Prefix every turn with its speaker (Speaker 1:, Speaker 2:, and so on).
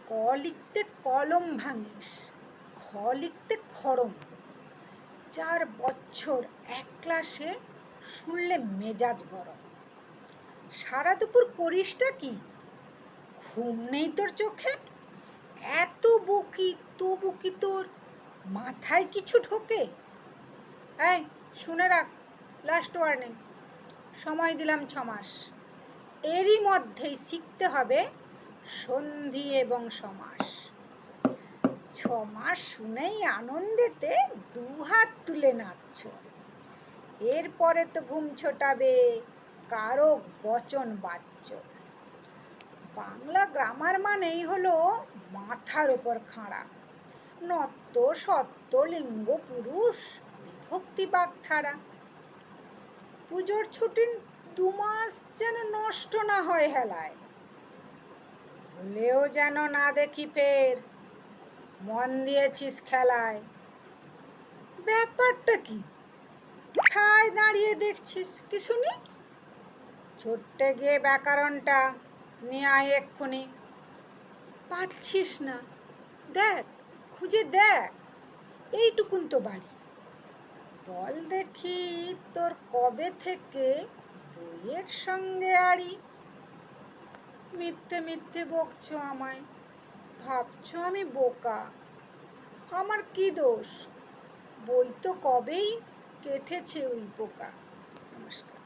Speaker 1: ক লিখতে কলম ভাঙিস, খ লিখতে খড়ম। 4 বছর এক ক্লাসে, শুনলে মেজাজ গরম। সারা দুপুর করিসটা কি? ঘুম নেই তোর চোখে? এত বকি তবু কি তোর মাথায় কিছু ঢোকে? এই শুনে রাখ, লাস্ট ওয়ার্নিং, সময় দিলাম 6 মাস। এরই মধ্যেই শিখতে হবে সন্ধি এবং সমাস। 6 মাস শুনেই আনন্দেতে 2 হাত তুলে নাচছ। এরপরে তো ঘুম ছোটাবে, কারক বচন বাচ্য। বাংলা গ্রামার মানেই হলো মাথার ওপর খাড়া, নত্য সত্য লিঙ্গ পুরুষ বিভক্তি বাগধারা। পুজোর ছুটির 2 মাস যেন নষ্ট না হয় হেলায়, ভুলেও যেন না দেখি ফের মন দিয়েছিস খেলায়। ব্যাপারটা কি? ঠায় দাঁড়িয়ে দেখছিস কি শুনি? ছুটতে গিয়ে ব্যাকরণটা নিয়ে আয় এক্ষুনি। পাচ্ছিস না? দেখ, খুঁজে দেখ, এইটুকুন তো বাড়ি। বল দেখি তোর কবে থেকে বইয়ের সঙ্গে আড়ি? মিথ্যে মিথ্যে বকছো আমায়, ভাবছো আমি বোকা। আমার কি দোষ? বই তো কবেই কেটেছে ওই পোকা। নমস্কার।